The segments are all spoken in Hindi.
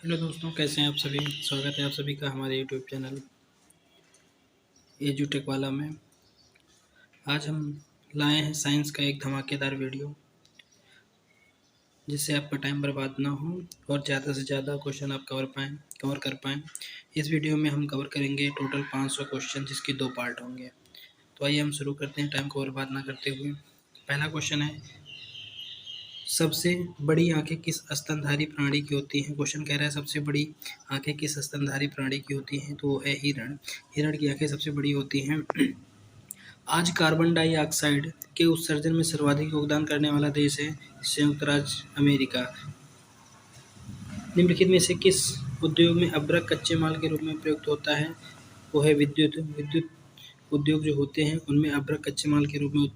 हेलो दोस्तों, कैसे हैं आप सभी। स्वागत है आप सभी का हमारे यूट्यूब चैनल एजुटेक वाला में। आज हम लाए हैं साइंस का एक धमाकेदार वीडियो, जिससे आपका टाइम बर्बाद ना हो और ज़्यादा से ज़्यादा क्वेश्चन आप कवर कर पाएँ। इस वीडियो में हम कवर करेंगे टोटल 500 क्वेश्चन, जिसके 2 पार्ट होंगे। तो आइए हम शुरू करते हैं टाइम को बर्बाद ना करते हुए। पहला क्वेश्चन है, सबसे बड़ी आंखें किस स्तनधारी प्राणी की होती हैं। क्वेश्चन कह रहा है सबसे बड़ी आंखें किस स्तनधारी प्राणी की होती हैं, तो वो है हिरण। हिरण की आंखें सबसे बड़ी होती हैं। आज कार्बन डाइऑक्साइड के उत्सर्जन में सर्वाधिक योगदान करने वाला देश है संयुक्त राज्य अमेरिका। निम्नलिखित में से किस उद्योग में अभ्रक कच्चे माल के रूप में प्रयुक्त होता है, वो है विद्युत उद्योग जो होते हैं उनमें अभ्रक कच्चे माल के रूप में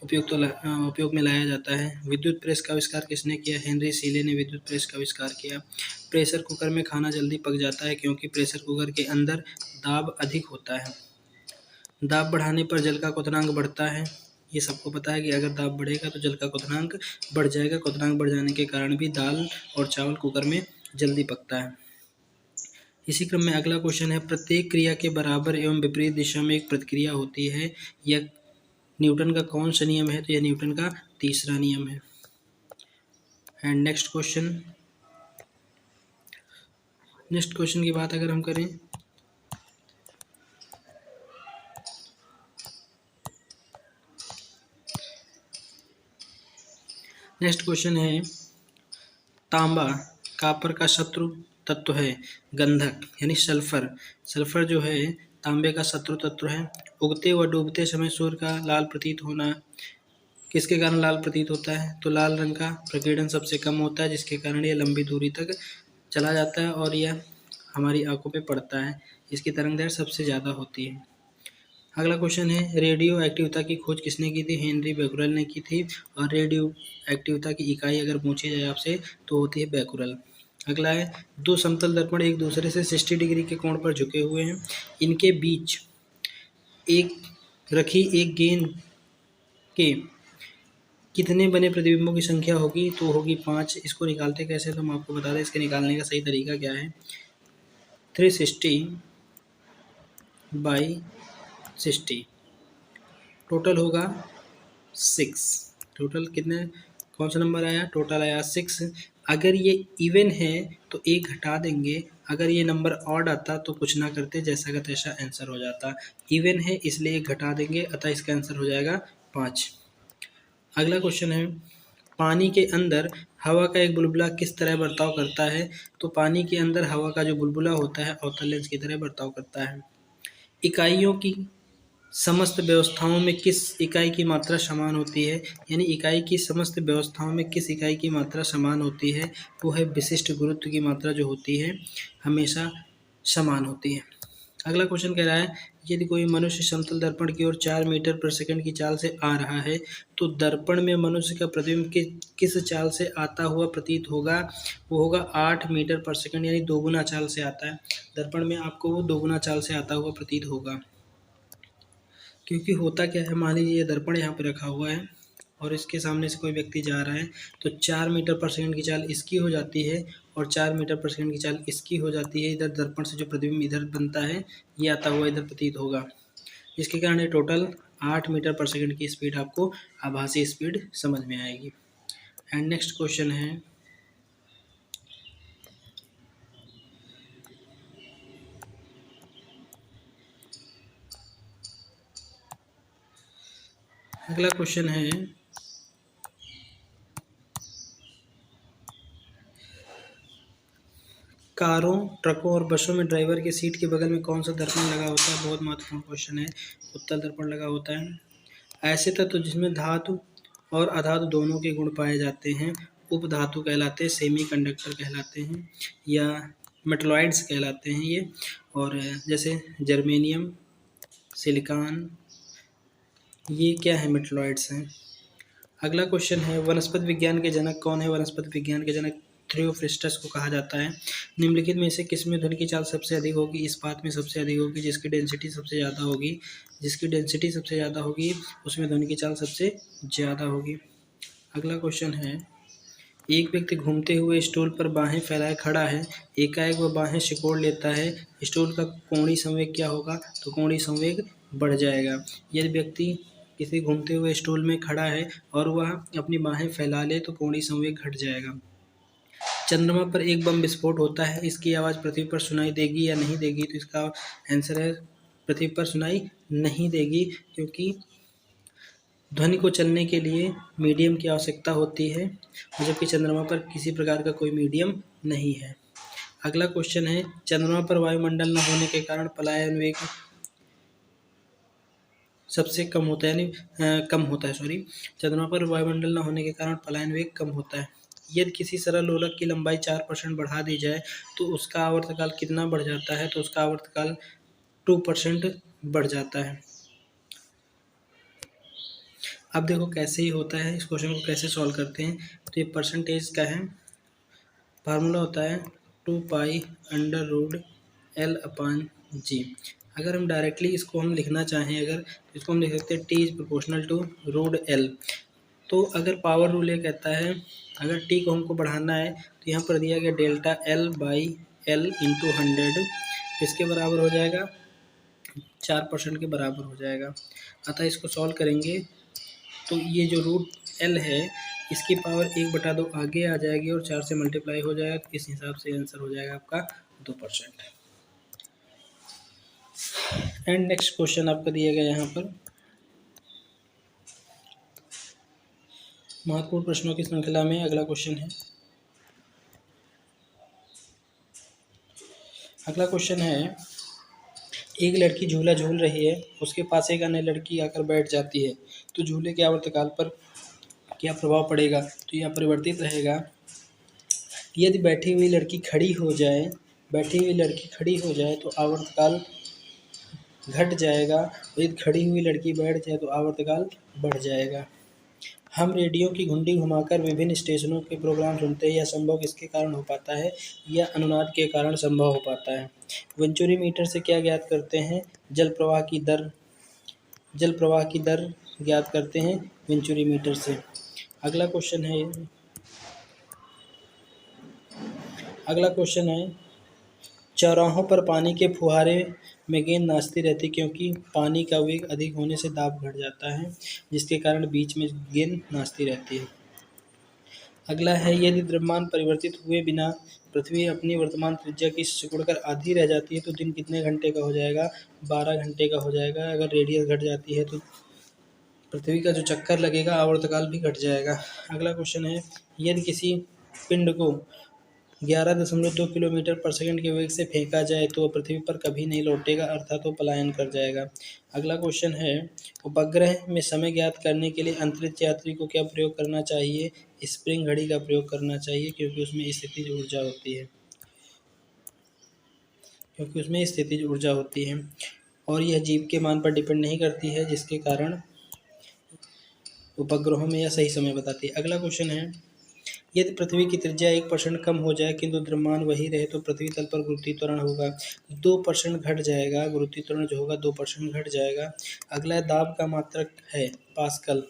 उपयोग में लाया जाता है। विद्युत प्रेस का आविष्कार किसने किया। हेनरी सीले ने विद्युत प्रेस का आविष्कार किया। प्रेशर कुकर में खाना जल्दी पक जाता है क्योंकि प्रेशर कुकर के अंदर दाब अधिक होता है। दाब बढ़ाने पर जल का क्वथनांक बढ़ता है। ये सबको पता है कि अगर दाब बढ़ेगा तो जल का क्वथनांक बढ़ जाएगा। क्वथनांक बढ़ जाने के कारण भी दाल और चावल कुकर में जल्दी पकता है। इसी क्रम में अगला क्वेश्चन है, प्रत्येक क्रिया के बराबर एवं विपरीत दिशा में एक प्रतिक्रिया होती है। यह न्यूटन का कौन सा नियम है, तो यह न्यूटन का तीसरा नियम है। एंड नेक्स्ट क्वेश्चन की बात अगर हम करें, नेक्स्ट क्वेश्चन है, तांबा कॉपर का शत्रु तत्व है। गंधक यानी सल्फर, सल्फर जो है तांबे का शत्रु तत्व है। उगते व डूबते समय सूर्य का लाल प्रतीत होना किसके कारण लाल प्रतीत होता है, तो लाल रंग का प्रकीर्णन सबसे कम होता है, जिसके कारण यह लंबी दूरी तक चला जाता है और यह हमारी आंखों पे पड़ता है। इसकी तरंगदैर्घ्य सबसे ज़्यादा होती है। अगला क्वेश्चन है, रेडियो एक्टिवता की खोज किसने की थी। हेनरी बेकुरल ने की थी। और रेडियो एक्टिवता की इकाई अगर पूछी जाए आपसे तो होती है बेकुरल। अगला है, दो समतल दर्पण एक दूसरे से 60 डिग्री के कोण पर झुके हुए हैं। इनके बीच एक गेंद के कितने बने प्रतिबिंबों की संख्या होगी, तो होगी 5। इसको निकालते कैसे, तो हम आपको बता दें इसके निकालने का सही तरीका क्या है। 360 बाई 60 टोटल होगा 6। टोटल कितने, कौन सा नंबर आया, टोटल आया 6। अगर ये इवन है तो एक घटा देंगे, अगर ये नंबर ऑड आता तो कुछ ना करते, जैसा का तैसा आंसर हो जाता। इवन है इसलिए एक घटा देंगे, अतः इसका आंसर हो जाएगा 5। अगला क्वेश्चन है, पानी के अंदर हवा का एक बुलबुला किस तरह बर्ताव करता है, तो पानी के अंदर हवा का जो बुलबुला होता है अवतल लेंस की तरह बर्ताव करता है। इकाइयों की समस्त व्यवस्थाओं में किस इकाई की मात्रा समान होती है, यानी इकाई की समस्त व्यवस्थाओं में किस इकाई की मात्रा समान होती है, वो है विशिष्ट गुरुत्व की मात्रा जो होती है हमेशा समान होती है। अगला क्वेश्चन कह रहा है, यदि कोई मनुष्य समतल दर्पण की ओर 4 मीटर प्रति सेकंड की चाल से आ रहा है तो दर्पण में मनुष्य का प्रतिबिंब किस चाल से आता हुआ प्रतीत होगा, वो होगा 8 मीटर प्रति सेकंड, यानी दोगुना चाल से आता है। दर्पण में आपको वो दोगुना चाल से आता हुआ प्रतीत होगा। क्योंकि होता क्या है, मान लीजिए ये दर्पण यहाँ पे रखा हुआ है और इसके सामने से कोई व्यक्ति जा रहा है, तो 4 मीटर प्रति सेकंड की चाल इसकी हो जाती है और 4 मीटर प्रति सेकंड की चाल इसकी हो जाती है। इधर दर्पण से जो प्रतिबिंब इधर बनता है ये आता हुआ इधर प्रतीत होगा, जिसके कारण ये टोटल 8 मीटर प्रति सेकंड की स्पीड आपको आभासी स्पीड समझ में आएगी। एंड नेक्स्ट क्वेश्चन है, अगला क्वेश्चन है, कारों, ट्रकों और बसों में ड्राइवर के सीट के बगल में कौन सा दर्पण लगा होता है। बहुत महत्वपूर्ण क्वेश्चन है। उत्तल दर्पण लगा होता है। ऐसे तत्व जिसमें धातु और अधातु दोनों के गुण पाए जाते हैं उपधातु कहलाते हैं, सेमी कंडक्टर कहलाते हैं या मेटलॉइड्स कहलाते हैं ये। और जैसे जर्मेनियम, सिलिकॉन, ये क्या है, मेटलॉइड्स हैं। अगला क्वेश्चन है, वनस्पति विज्ञान के जनक कौन है। वनस्पति विज्ञान के जनक थ्योफ्रिस्टस को कहा जाता है। निम्नलिखित में से किसमें ध्वनि की चाल सबसे अधिक होगी। इस्पात में सबसे अधिक होगी, जिसकी डेंसिटी सबसे ज़्यादा होगी। जिसकी डेंसिटी सबसे ज़्यादा होगी उसमें ध्वनि की चाल सबसे ज़्यादा होगी। अगला क्वेश्चन है, एक व्यक्ति घूमते हुए स्टूल पर बाहें फैलाए खड़ा है। एकाएक वह बाहें सिकोड़ लेता है। स्टूल का कोणीय संवेग क्या होगा? तो कोणीय संवेग बढ़ जाएगा। यदि व्यक्ति किसी घूमते हुए स्टूल में खड़ा है और वह अपनी बाहें फैला ले तो कोणीय संवेग घट जाएगा। चंद्रमा पर एक बम विस्फोट होता है। इसकी आवाज़ पृथ्वी पर सुनाई देगी या नहीं देगी? तो इसका आंसर है पृथ्वी पर सुनाई नहीं देगी, क्योंकि ध्वनि को चलने के लिए मीडियम की आवश्यकता होती है, जबकि चंद्रमा पर किसी प्रकार का कोई मीडियम नहीं है। अगला क्वेश्चन है, चंद्रमा पर वायुमंडल न होने के कारण पलायन वेग सबसे कम होता है, यानी कम होता है, सॉरी। चंद्रमा पर वायुमंडल न होने के कारण पलायन वेग कम होता है। यदि किसी सरल लोलक की लंबाई 4% बढ़ा दी जाए तो उसका आवर्तकाल कितना बढ़ जाता है? तो उसका आवर्तकाल 2% बढ़ जाता है। अब देखो कैसे ही होता है, इस क्वेश्चन को कैसे सॉल्व करते हैं। तो ये परसेंटेज का है, फार्मूला होता है 2π√L/G। अगर हम डायरेक्टली इसको हम लिखना चाहें, अगर इसको हम लिख सकते हैं T is proportional to √L। तो अगर पावर रूल ये कहता है, अगर T को हमको बढ़ाना है तो यहाँ पर दिया गया डेल्टा L/L इंटू 100 इसके बराबर हो जाएगा, 4% के बराबर हो जाएगा। अतः इसको सॉल्व करेंगे तो ये जो √L है इसकी पावर 1/2 आगे आ जाएगी और 4 से मल्टीप्लाई हो जाएगा। तो इस हिसाब से आंसर हो जाएगा आपका 2%। एंड नेक्स्ट क्वेश्चन आपका दिया गया यहाँ पर महत्वपूर्ण प्रश्नों की श्रृंखला में अगला क्वेश्चन है। अगला क्वेश्चन है, एक लड़की झूला झूल रही है, उसके पास एक अन्य लड़की आकर बैठ जाती है, तो झूले के आवर्तकाल पर क्या प्रभाव पड़ेगा? तो यह परिवर्तित रहेगा। यदि बैठी हुई लड़की खड़ी हो जाए तो आवर्तकाल घट जाएगा, और यदि खड़ी हुई लड़की बैठ जाए तो आवर्तकाल बढ़ जाएगा। हम रेडियो की घुंडी घुमाकर विभिन्न स्टेशनों के प्रोग्राम सुनते हैं। यह संभव किसके कारण हो पाता है? यह अनुनाद के कारण संभव हो पाता है। वेंचुरी मीटर से क्या ज्ञात करते हैं? जल प्रवाह की दर ज्ञात करते हैं वेंचुरी मीटर से। अगला क्वेश्चन है, चौराहों पर पानी के फुहारे में गेंद नाचती रहती क्योंकि पानी का वेग अधिक होने से दाब घट जाता है, जिसके कारण बीच में गेंद नाचती रहती है। अगला है, यदि द्रव्यमान परिवर्तित हुए बिना पृथ्वी अपनी वर्तमान त्रिज्या की सिकुड़कर आधी रह जाती है तो दिन कितने घंटे का हो जाएगा? 12 घंटे का हो जाएगा। अगर रेडियस घट जाती है तो पृथ्वी का जो चक्कर लगेगा आवर्तकाल भी घट जाएगा। अगला क्वेश्चन है, यदि किसी पिंड को 11.2 किलोमीटर पर सेकंड के वेग से फेंका जाए तो वह पृथ्वी पर कभी नहीं लौटेगा, अर्थात वो पलायन कर जाएगा। अगला क्वेश्चन है, उपग्रह में समय ज्ञात करने के लिए अंतरिक्ष यात्री को क्या प्रयोग करना चाहिए? स्प्रिंग घड़ी का प्रयोग करना चाहिए, क्योंकि उसमें स्थितिज ऊर्जा होती है और यह जीव के मान पर डिपेंड नहीं करती है, जिसके कारण उपग्रहों में यह सही समय बताती है। अगला क्वेश्चन है, यदि पृथ्वी की त्रिज्या 1% कम हो जाए किंतु द्रव्यमान वही रहे तो पृथ्वी तल पर गुरुत्वीय त्वरण होगा? 2% घट जाएगा, गुरुत्वीय त्वरण जो होगा 2% घट जाएगा। अगला दाब का मात्रक है पास्कल।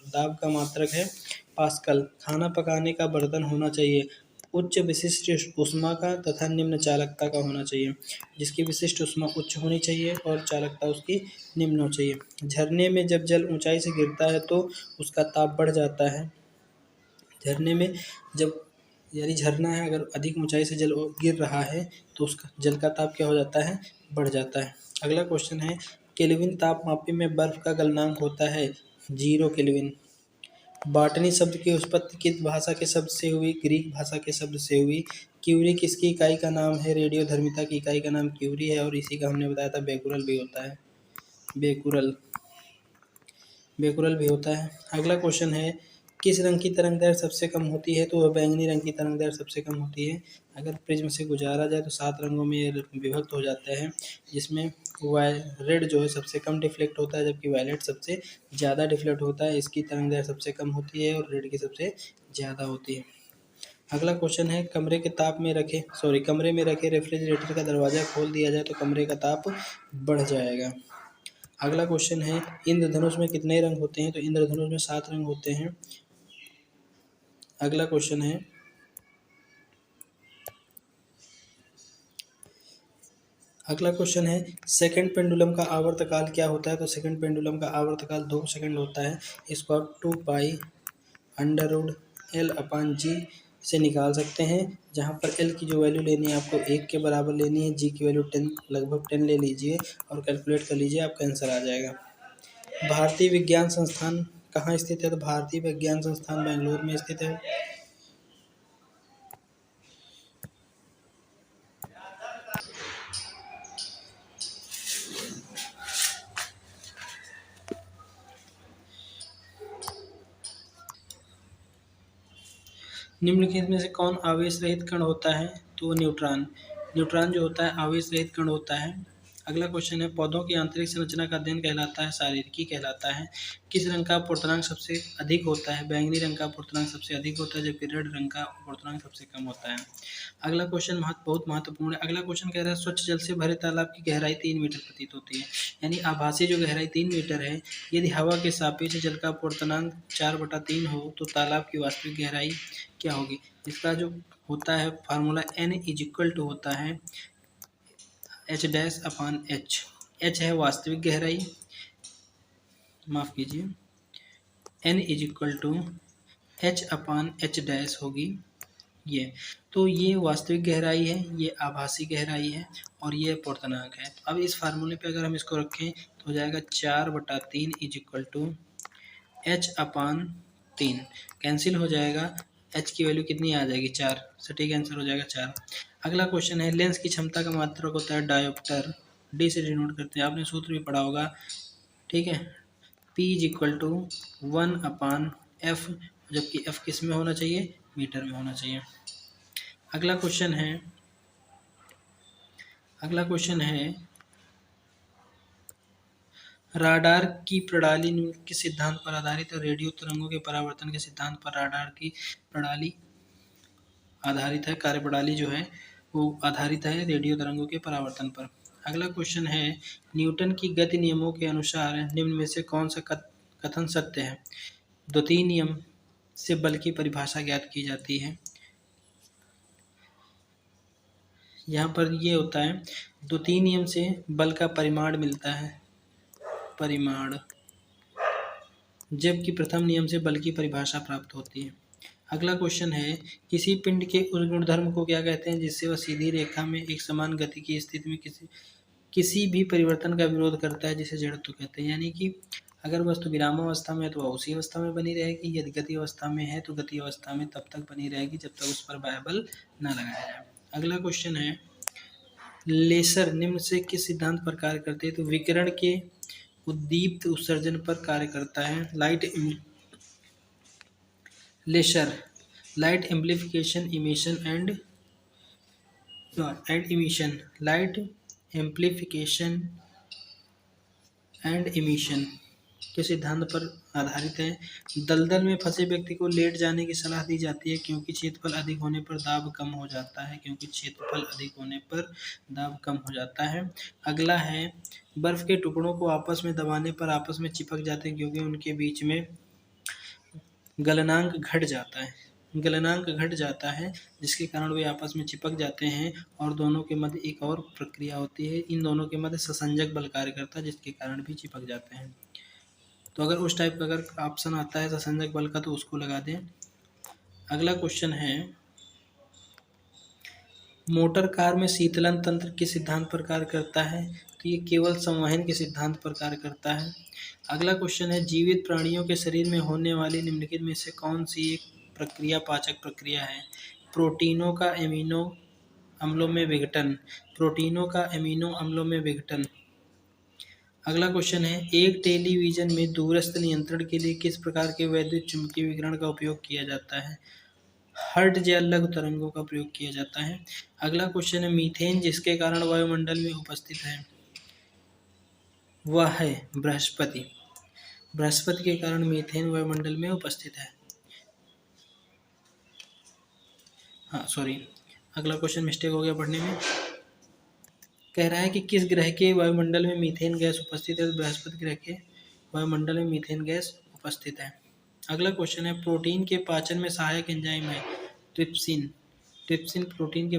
खाना पकाने का बर्तन होना चाहिए उच्च विशिष्ट ऊष्मा का तथा निम्न चालकता का होना चाहिए, जिसकी विशिष्ट ऊष्मा उच्च होनी चाहिए और चालकता उसकी निम्न होनी चाहिए। झरने में जब जल ऊंचाई से गिरता है तो उसका ताप बढ़ जाता है। झरने में जब यानी झरना है, अगर अधिक ऊंचाई से जल गिर रहा है तो उसका जल का ताप क्या हो जाता है? बढ़ जाता है। अगला क्वेश्चन है, केल्विन तापमापी में बर्फ का गलनांक होता है 0 केल्विन। बॉटनी शब्द की उत्पत्ति किस भाषा के शब्द से हुई? ग्रीक भाषा के शब्द से हुई। क्यूरी किसकी इकाई का नाम है? रेडियोधर्मिता की इकाई का नाम क्यूरी है और इसी का हमने बताया था बेकुरल भी होता है। बेकुरल भी होता है। अगला क्वेश्चन है, किस रंग की तरंग दैर्घ्य सबसे कम होती है? तो वह बैंगनी रंग की तरंग दैर्घ्य सबसे कम होती है। अगर प्रिज्म से गुजारा जाए तो 7 रंगों में विभक्त हो जाते हैं, जिसमें रेड जो है सबसे कम डिफ्लेक्ट होता है, जबकि वायलेट सबसे ज़्यादा डिफ्लेक्ट होता है। इसकी तरंग दैर्घ्य सबसे कम होती है और रेड की सबसे ज़्यादा होती है। अगला क्वेश्चन है, कमरे में रखे रेफ्रिजरेटर का दरवाज़ा खोल दिया जाए तो कमरे का ताप बढ़ जाएगा। अगला क्वेश्चन है, इंद्रधनुष में कितने रंग होते हैं? तो इंद्रधनुष में 7 रंग होते हैं। अगला क्वेश्चन है, अगला क्वेश्चन है सेकंड पेंडुलम का आवर्तकाल क्या होता है। तो सेकंड पेंडुलम का आवर्तकाल 2 सेकंड होता है। इसको आप 2 पाई अंडर रूट एल अपान जी से निकाल सकते हैं, जहाँ पर एल की जो वैल्यू लेनी है आपको 1 के बराबर लेनी है, जी की वैल्यू 10 लगभग 10 ले लीजिए और कैलकुलेट कर लीजिए, आपका आंसर आ जाएगा। भारतीय विज्ञान संस्थान कहाँ स्थित है। तो भारतीय विज्ञान संस्थान बेंगलुरु में स्थित है। निम्नलिखित में से कौन आवेश रहित कण होता है। तो न्यूट्रॉन। न्यूट्रॉन जो होता है आवेश रहित कण होता है। अगला क्वेश्चन है पौधों की आंतरिक संरचना का अध्ययन कहलाता है शारीरिकी कहलाता है। किस रंग का अपवर्तनांक सबसे अधिक होता है। बैंगनी रंग का अपवर्तनांक सबसे अधिक होता है, जबकि रेड रंग का अपवर्तनांक सबसे कम होता है। अगला क्वेश्चन बहुत महत्वपूर्ण है। अगला क्वेश्चन कह रहा है स्वच्छ जल से भरे तालाब की गहराई 3 मीटर प्रतीत होती है। यानी आभासी जो गहराई 3 मीटर है, यदि हवा के सापेक्ष जल का अपवर्तनांक 4/3 हो तो तालाब की वास्तविक गहराई क्या होगी। इसका जो होता है फार्मूला n होता है h-h। h है वास्तविक गहराई, माफ कीजिए, n=h/h होगी ये। तो ये वास्तविक गहराई है, ये आभासी गहराई है और ये अपवर्तनांक है। अब इस फार्मूले पे अगर हम इसको रखें तो हो जाएगा 4/3 h/3। कैंसिल हो जाएगा, h की वैल्यू कितनी आ जाएगी 4, सटीक आंसर हो जाएगा 4। अगला क्वेश्चन है लेंस की क्षमता का मात्रक होता है डायोप्टर, डी से डिनोट करते हैं, आपने सूत्र भी पढ़ा होगा, ठीक है। P=1/f, जबकि f किस में होना चाहिए, मीटर में होना चाहिए। अगला क्वेश्चन है राडार की प्रणाली किस सिद्धांत पर आधारित है। रेडियो तरंगों के परावर्तन के सिद्धांत पर राडार की प्रणाली आधारित है। कार्यप्रणाली जो है वो आधारित है रेडियो तरंगों के परावर्तन पर। अगला क्वेश्चन है न्यूटन की गति नियमों के अनुसार निम्न में से कौन सा कथन सत्य है। द्वितीय नियम से बल की परिभाषा ज्ञात की जाती है। यहाँ पर ये होता है द्वितीय नियम से बल का परिमाण मिलता है, परिमाण, जबकि प्रथम नियम से बल की परिभाषा प्राप्त होती है। अगला क्वेश्चन है किसी पिंड के उस गुणधर्म को क्या कहते हैं जिससे वह सीधी रेखा में एक समान गति की स्थिति में किसी भी परिवर्तन का विरोध करता है, जिसे जड़त्व कहते हैं। यानी कि अगर वस्तु विरामावस्था में है तो वह उसी अवस्था में बनी रहेगी, यदि गति अवस्था में है तो गति अवस्था में तब तक बनी रहेगी जब तक उस पर बाह्य बल न लगाया जाए। अगला क्वेश्चन है लेसर निम्न से किस सिद्धांत पर कार्य करते हैं। तो विकिरण के उद्दीप्त उत्सर्जन पर कार्य करता है। Laser light amplification emission and emission, light amplification and emission के सिद्धांत पर आधारित है। दलदल में फंसे व्यक्ति को लेट जाने की सलाह दी जाती है क्योंकि क्षेत्रफल अधिक होने पर दाब कम हो जाता है, अगला है बर्फ के टुकड़ों को आपस में दबाने पर आपस में चिपक जाते हैं क्योंकि उनके बीच में गलनांक घट जाता है जिसके कारण वे आपस में चिपक जाते हैं और दोनों के मध्य एक और प्रक्रिया होती है, इन दोनों के मध्य ससंजक बल कार्य करता है जिसके कारण भी चिपक जाते हैं। तो अगर उस टाइप का अगर ऑप्शन आता है ससंजक बल का तो उसको लगा दें। अगला क्वेश्चन है मोटर कार में शीतलन तंत्र किस सिद्धांत पर कार्य करता है। तो ये केवल संवहन के सिद्धांत पर कार्य करता है। अगला क्वेश्चन है जीवित प्राणियों के शरीर में होने वाली निम्नलिखित में से कौन सी एक प्रक्रिया पाचक प्रक्रिया है। प्रोटीनों का एमिनो अम्लों में विघटन। अगला क्वेश्चन है एक टेलीविजन में दूरस्थ नियंत्रण के लिए किस प्रकार के वैद्युत चुम्बकीय विकिरण का उपयोग किया जाता है। हर्ट्ज या लघु तरंगों का प्रयोग किया जाता है। अगला क्वेश्चन है मीथेन जिसके कारण वायुमंडल में उपस्थित है वह है बृहस्पति के कारण मीथेन वायुमंडल में उपस्थित है। अगला क्वेश्चन मिस्टेक हो गया पढ़ने में। कह रहा है कि किस ग्रह के वायुमंडल में मीथेन गैस उपस्थित है। तो बृहस्पति ग्रह के वायुमंडल में मीथेन गैस उपस्थित है। अगला क्वेश्चन है प्रोटीन के पाचन में सहायक एंजाइम है ट्रिप्सिन प्रोटीन के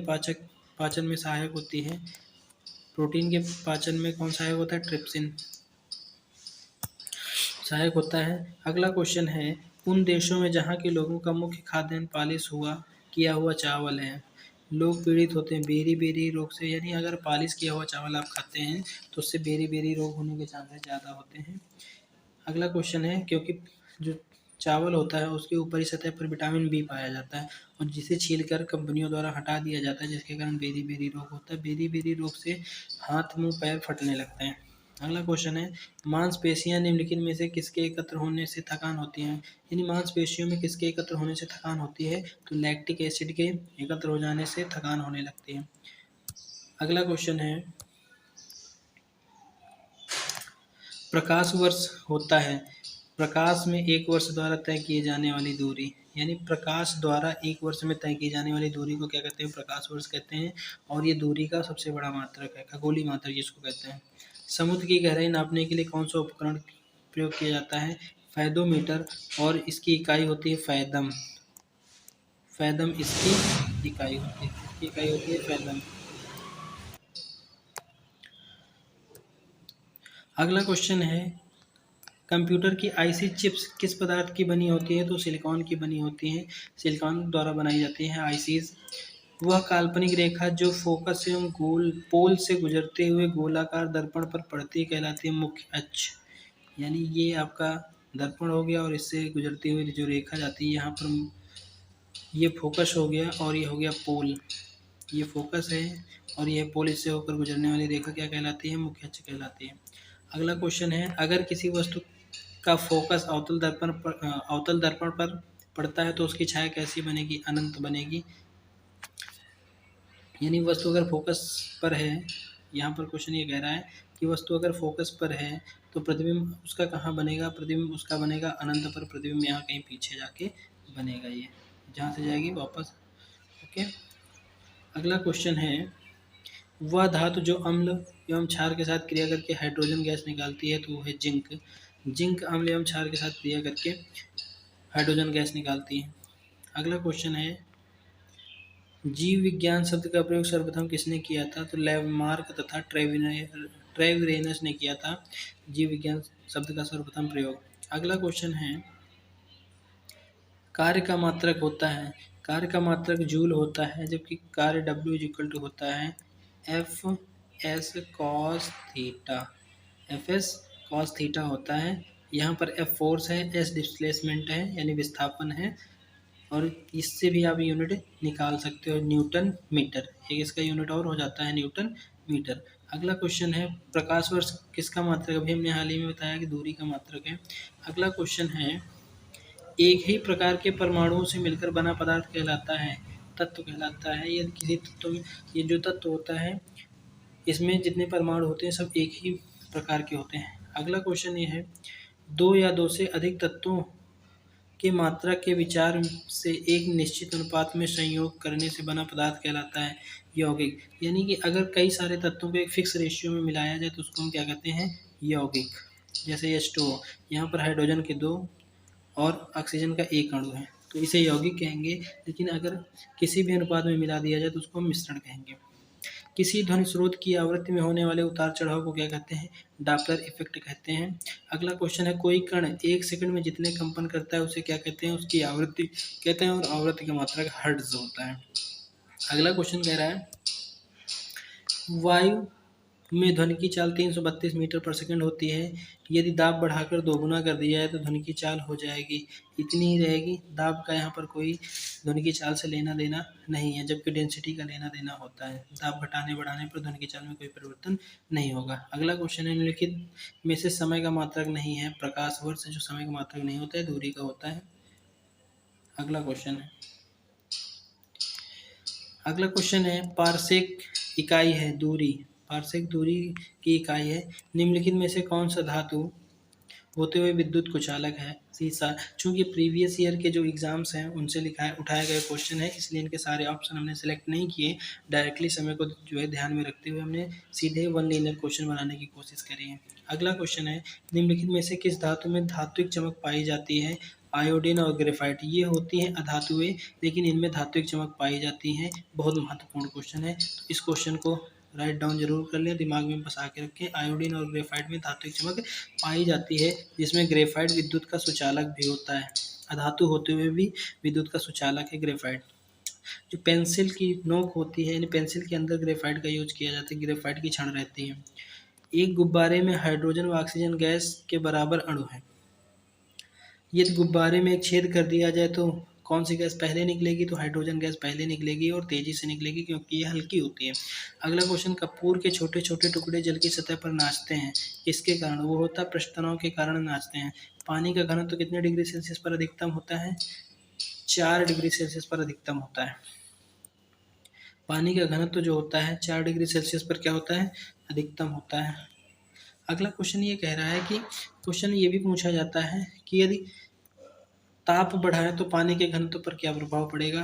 पाचन में सहायक होती है। प्रोटीन के पाचन में कौन सहायक होता है? ट्रिप्सिन सहायक होता है। अगला क्वेश्चन है, उन देशों में जहाँ के लोगों का मुख्य खाद्यान्न पालिश किया हुआ चावल है, लोग पीड़ित होते हैं बेरी-बेरी रोग से। यानी अगर पालिश किया हुआ चावल आप खाते हैं तो उससे बेरी-बेरी रोग होने के चांसेस ज़्यादा होते हैं। अगला क्वेश्चन है, क्योंकि जो चावल होता है उसके ऊपरी सतह पर विटामिन बी पाया जाता है और जिसे छीलकर कंपनियों द्वारा हटा दिया जाता है, जिसके कारण बेरी-बेरी रोग होता है। बेरी-बेरी रोग से हाथ, मुंह, पैर फटने लगते हैं। अगला क्वेश्चन है, मांसपेशियां निम्नलिखित में से किसके एकत्र होने से थकान होती है? यानी मांसपेशियों में किसके एकत्र होने से थकान होती है? तो लैक्टिक एसिड के एकत्र हो जाने से थकान होने लगती है। अगला क्वेश्चन है, प्रकाश वर्ष होता है, प्रकाश में एक वर्ष द्वारा तय किए जाने वाली दूरी। यानी प्रकाश द्वारा एक वर्ष में तय की जाने वाली दूरी को क्या कहते हैं? प्रकाश वर्ष कहते हैं। और ये दूरी का सबसे बड़ा मात्रक है, खगोलीय मात्रक जिसको कहते हैं। समुद्र की गहराई नापने के लिए कौन सा उपकरण प्रयोग किया जाता है? फैदोमीटर, और इसकी इकाई होती है फैदम। फैदम इसकी इकाई होती है, फैदम। अगला क्वेश्चन है, कंप्यूटर की आईसी चिप्स किस पदार्थ की बनी होती है? तो सिलिकॉन की बनी होती हैं, सिलिकॉन द्वारा बनाई जाती हैं आईसीज। वह काल्पनिक रेखा जो फोकस एवं गोल पोल से गुजरते हुए गोलाकार दर्पण पर पड़ती कहलाती है मुख्य अक्ष। यानी ये आपका दर्पण हो गया और इससे गुजरती हुई जो रेखा जाती है यहाँ पर, ये फोकस हो गया और ये हो गया पोल। ये फोकस है और ये पोल, इससे होकर गुजरने वाली रेखा क्या कहलाती है? मुख्य अक्ष कहलाती है। अगला क्वेश्चन है, अगर किसी वस्तु का फोकस अवतल दर्पण पर पड़ता है तो उसकी छाया कैसी बनेगी? अनंत बनेगी। यानी वस्तु अगर फोकस पर है, यहाँ पर क्वेश्चन ये कह रहा है कि वस्तु अगर फोकस पर है तो प्रतिबिंब उसका कहाँ बनेगा? प्रतिबिंब उसका बनेगा अनंत पर। प्रतिबिंब यहाँ कहीं पीछे जाके बनेगा, ये जहाँ से जाएगी वापस। ओके। अगला क्वेश्चन है, वह धातु जो अम्ल एवं क्षार के साथ क्रिया करके हाइड्रोजन गैस निकालती है तो वो है जिंक। जिंक अम्ल एवं क्षार के साथ क्रिया करके हाइड्रोजन गैस निकालती है। अगला क्वेश्चन है, जीव विज्ञान शब्द का प्रयोग सर्वप्रथम किसने किया था? तो लेवमार्क तथा ट्रेविरेनस ने किया था जीव विज्ञान शब्द का सर्वप्रथम प्रयोग। अगला क्वेश्चन है, कार्य का मात्रक होता है, कार्य का मात्रक जूल होता है, जबकि कार्य W इक्वल टू होता है Fs cos theta. Fs cos theta होता है। यहाँ पर F फोर्स है, S डिस्प्लेसमेंट है यानी विस्थापन है, और इससे भी आप यूनिट निकाल सकते हो, न्यूटन मीटर। एक इसका यूनिट और हो जाता है न्यूटन मीटर। अगला क्वेश्चन है, प्रकाश वर्ष किसका मात्रक? अभी हमने हाल ही में बताया कि दूरी का मात्रक है। अगला क्वेश्चन है, एक ही प्रकार के परमाणुओं से मिलकर बना पदार्थ कहलाता है, तत्व कहलाता है। यदि किसी तत्व में, ये जो तत्व होता है इसमें जितने परमाणु होते हैं सब एक ही प्रकार के होते हैं। अगला क्वेश्चन ये है, दो या दो से अधिक तत्वों के मात्रा के विचार से एक निश्चित अनुपात में संयोग करने से बना पदार्थ कहलाता है यौगिक। यानी कि अगर कई सारे तत्वों को एक फिक्स रेशियो में मिलाया जाए तो उसको हम क्या कहते हैं? यौगिक। जैसे H2O, यहाँ पर हाइड्रोजन के 2 और ऑक्सीजन का 1 अणु है तो इसे यौगिक कहेंगे। लेकिन अगर किसी भी अनुपात में मिला दिया जाए तो उसको हम मिश्रण कहेंगे। किसी ध्वनि स्रोत की आवृत्ति में होने वाले उतार चढ़ाव को क्या कहते हैं? डॉपलर इफेक्ट कहते हैं। अगला क्वेश्चन है, कोई कण 1 सेकंड में जितने कंपन करता है उसे क्या कहते हैं? उसकी आवृत्ति कहते हैं, और आवृत्ति का मात्रक हर्ट्ज होता है। अगला क्वेश्चन कह रहा है, वायु में ध्वनि की चाल 332 मीटर पर सेकंड होती है। यदि दाब बढ़ाकर 2 गुना कर दिया जाए तो ध्वनि की चाल हो जाएगी, इतनी ही रहेगी। दाब का यहाँ पर कोई ध्वनि की चाल से लेना देना नहीं है, जबकि डेंसिटी का लेना देना होता है। दाब घटाने बढ़ाने पर ध्वनि की चाल में कोई परिवर्तन नहीं होगा। अगला क्वेश्चन है, निम्नलिखित में से समय का मात्रक नहीं है। प्रकाश वर्ष जो समय का मात्रक नहीं होता है, दूरी का होता है। अगला क्वेश्चन है, पारसेक इकाई है दूरी, पारसेक दूरी की इकाई है। निम्नलिखित में से कौन सा धातु होते हुए विद्युत कुचालक है? सीसा। चूंकि प्रीवियस ईयर के जो एग्जाम्स हैं उनसे उठाए गए क्वेश्चन है, इसलिए इनके सारे ऑप्शन हमने सेलेक्ट नहीं किए। डायरेक्टली समय को जो है ध्यान में रखते हुए हमने सीधे वन लीनियर क्वेश्चन बनाने की कोशिश करी है। अगला क्वेश्चन है, निम्नलिखित में से किस धातु में धात्विक चमक पाई जाती है? आयोडीन और ग्रेफाइट, ये होती हैं अधातुएं, लेकिन इनमें धात्विक चमक पाई जाती हैं। बहुत महत्वपूर्ण क्वेश्चन है, तो इस क्वेश्चन को राइट डाउन जरूर कर लें, दिमाग में बसा के रखें। आयोडीन और ग्रेफाइट में धात्विक चमक पाई जाती है, जिसमें ग्रेफाइट विद्युत का सुचालक भी होता है। अधातु होते हुए भी विद्युत का सुचालक है ग्रेफाइट। जो पेंसिल की नोक होती है, यानी पेंसिल के अंदर ग्रेफाइट का यूज किया जाता है, ग्रेफाइट की छड़ रहती है। एक गुब्बारे में हाइड्रोजन व ऑक्सीजन गैस के बराबर अणु है। यदि गुब्बारे में एक छेद कर दिया जाए तो कौन सी गैस पहले निकलेगी? तो हाइड्रोजन गैस पहले निकलेगी और तेजी से निकलेगी, क्योंकि ये हल्की होती है। अगला क्वेश्चन, कपूर के छोटे छोटे टुकड़े जल की सतह पर नाचते हैं, किसके कारण? वो होता है पृष्ठ तनाव के कारण नाचते हैं। पानी का घनत्व तो कितने डिग्री सेल्सियस पर अधिकतम होता है? 4 डिग्री सेल्सियस पर अधिकतम होता है। पानी का घनत्व जो होता है 4 डिग्री सेल्सियस पर क्या होता है? अधिकतम होता है। अगला क्वेश्चन ये कह रहा है कि क्वेश्चन ये भी पूछा जाता है कि यदि ताप बढ़ाएं तो पानी के घनत्व पर क्या प्रभाव पड़ेगा?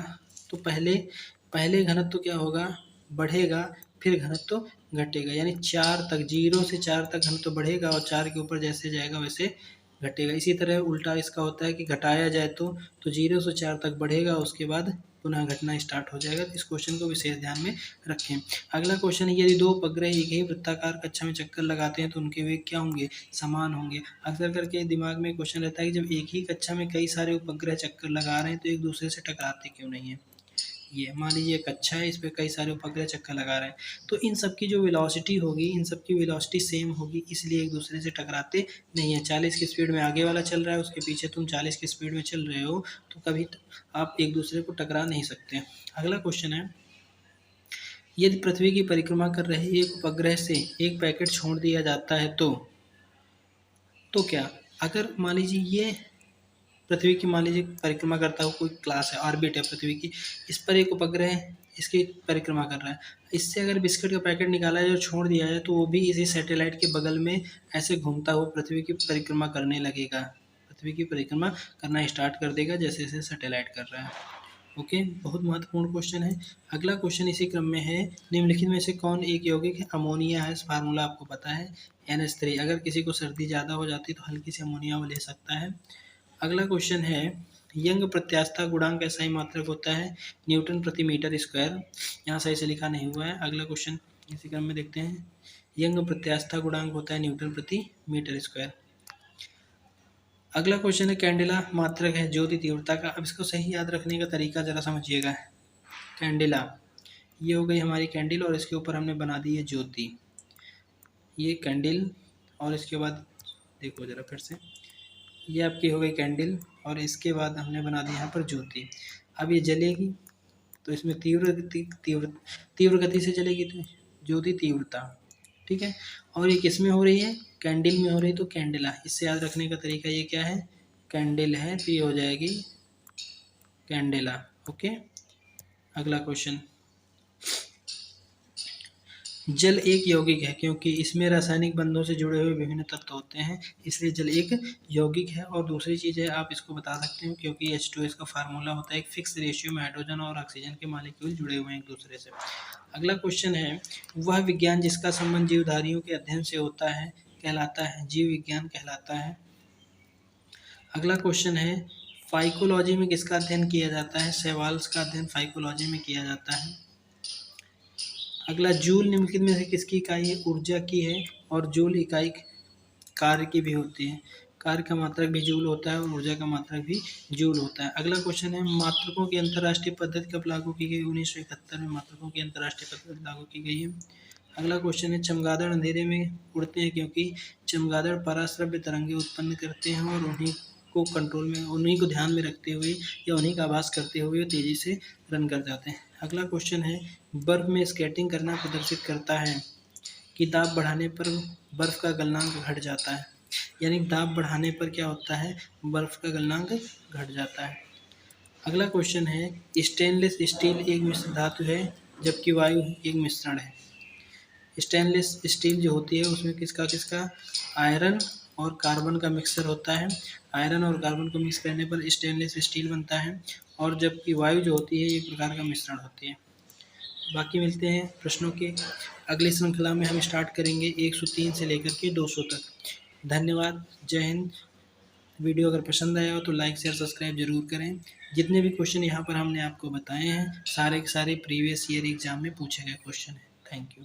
तो पहले घनत्व क्या होगा? बढ़ेगा, फिर घनत्व घटेगा, यानी 4 तक, 0 से 4 तक घनत्व बढ़ेगा और 4 के ऊपर जैसे जाएगा वैसे घटेगा। इसी तरह उल्टा इसका होता है कि घटाया जाए तो 0 से 4 तक बढ़ेगा, उसके बाद पुनः घटना स्टार्ट हो जाएगा। तो इस क्वेश्चन को विशेष ध्यान में रखें। अगला क्वेश्चन है, यदि दो उपग्रह एक ही वृत्ताकार कक्षा में चक्कर लगाते हैं तो उनके वेग क्या होंगे? समान होंगे। अक्सर करके दिमाग में क्वेश्चन रहता है कि जब एक ही कक्षा में कई सारे उपग्रह चक्कर लगा रहे हैं तो एक दूसरे से टकराते क्यों नहीं है? ये मान लीजिए एक अच्छा है, इस पर कई सारे उपग्रह चक्कर लगा रहे हैं, तो इन सब की जो वेलोसिटी होगी, इन सब की वेलोसिटी सेम होगी, इसलिए एक दूसरे से टकराते नहीं है। 40 की स्पीड में आगे वाला चल रहा है, उसके पीछे तुम 40 की स्पीड में चल रहे हो, तो कभी आप एक दूसरे को टकरा नहीं सकते। अगला क्वेश्चन है, यदि पृथ्वी की परिक्रमा कर रहे एक उपग्रह से एक पैकेट छोड़ दिया जाता है तो क्या? अगर मान लीजिए ये पृथ्वी की मान लीजिए परिक्रमा करता हुआ कोई क्लास है, ऑर्बिट है पृथ्वी की, इस पर एक उपग्रह इसकी परिक्रमा कर रहा है, इससे अगर बिस्किट का पैकेट निकाला जाए और छोड़ दिया जाए तो वो भी इसी सैटेलाइट के बगल में ऐसे घूमता हुआ पृथ्वी की परिक्रमा करने लगेगा, पृथ्वी की परिक्रमा करना स्टार्ट कर देगा जैसे जैसे सैटेलाइट कर रहा है। ओके, बहुत महत्वपूर्ण क्वेश्चन है। अगला क्वेश्चन इसी क्रम में है, निम्नलिखित में से कौन एक यौगिक है? अमोनिया है, फार्मूला आपको पता है NH3। अगर किसी को सर्दी ज़्यादा हो जाती है तो हल्की सी अमोनिया वो ले सकता है। अगला क्वेश्चन है, यंग प्रत्यास्थता गुणांक का सही मात्रक होता है न्यूटन प्रति मीटर स्क्वायर। यहाँ सही से लिखा नहीं हुआ है। अगला क्वेश्चन इसी क्रम में देखते हैं, यंग प्रत्यास्थता गुणांक होता है न्यूटन प्रति मीटर स्क्वायर। अगला क्वेश्चन है, कैंडेला मात्रक है ज्योति तीव्रता का। अब इसको सही याद रखने का तरीका जरा समझिएगा। कैंडेला, ये हो गई हमारी कैंडल और इसके ऊपर हमने बना दी है ज्योति, ये कैंडल, और इसके बाद देखो जरा फिर से, ये आपकी हो गई कैंडल और इसके बाद हमने बना दी यहाँ पर ज्योति। अब ये जलेगी तो इसमें तीव्र गति से चलेगी तो ज्योति तीव्रता, ठीक है। और ये किस में हो रही है? कैंडल में हो रही, तो कैंडेला। इससे याद रखने का तरीका ये क्या है? कैंडल है तो ये हो जाएगी कैंडेला। ओके, अगला क्वेश्चन, जल एक यौगिक है क्योंकि इसमें रासायनिक बंधों से जुड़े हुए विभिन्न तत्व होते हैं, इसलिए जल एक यौगिक है। और दूसरी चीज़ है, आप इसको बता सकते हो क्योंकि H2 इसका फार्मूला होता है, एक फिक्स रेशियो में हाइड्रोजन और ऑक्सीजन के मॉलिक्यूल जुड़े हुए हैं एक दूसरे से। अगला क्वेश्चन है, वह विज्ञान जिसका संबंध जीवधारियों के अध्ययन से होता है कहलाता है? जीव विज्ञान कहलाता है। अगला क्वेश्चन है, फाइकोलॉजी में किसका अध्ययन किया जाता है? शैवाल्स का अध्ययन फाइकोलॉजी में किया जाता है। अगला, जूल निम्नलिखित में से किसकी इकाई है? ऊर्जा की है, और जूल इकाई कार्य की भी होती है। कार्य का मात्रक भी जूल होता है और ऊर्जा का मात्रक भी जूल होता है। अगला क्वेश्चन है, मात्रकों की अंतर्राष्ट्रीय पद्धति कब लागू की गई? 1971 में मात्रकों की अंतर्राष्ट्रीय पद्धति लागू की गई है। अगला क्वेश्चन है, चमगादड़ अंधेरे में उड़ते हैं क्योंकि चमगादड़ पराश्रव्य तरंगें उत्पन्न करते हैं और उन्हीं को कंट्रोल में, उन्हीं को ध्यान में रखते हुए या उन्हीं का आभास करते हुए तेजी से रन कर जाते हैं। अगला क्वेश्चन है, बर्फ में स्केटिंग करना प्रदर्शित करता है कि दाब बढ़ाने पर बर्फ का गलनांक घट जाता है, यानी दाब बढ़ाने पर क्या होता है? बर्फ का गलनांक घट जाता है। अगला क्वेश्चन है, स्टेनलेस स्टील एक मिश्र धातु है जबकि वायु एक मिश्रण है। स्टेनलेस स्टील जो होती है उसमें किसका किसका आयरन और कार्बन का मिक्सचर होता है। आयरन और कार्बन को मिक्स करने पर स्टेनलेस स्टील बनता है, और जबकि वायु जो होती है एक प्रकार का मिश्रण होती है। बाकी मिलते हैं प्रश्नों के अगली श्रृंखला में। हम स्टार्ट करेंगे 103 से लेकर के 200 तक। धन्यवाद, जय हिंद। वीडियो अगर पसंद आया हो तो लाइक शेयर सब्सक्राइब जरूर करें। जितने भी क्वेश्चन यहाँ पर हमने आपको बताए हैं सारे के सारे प्रीवियस ईयर एग्जाम में पूछे गए क्वेश्चन हैं। Thank you.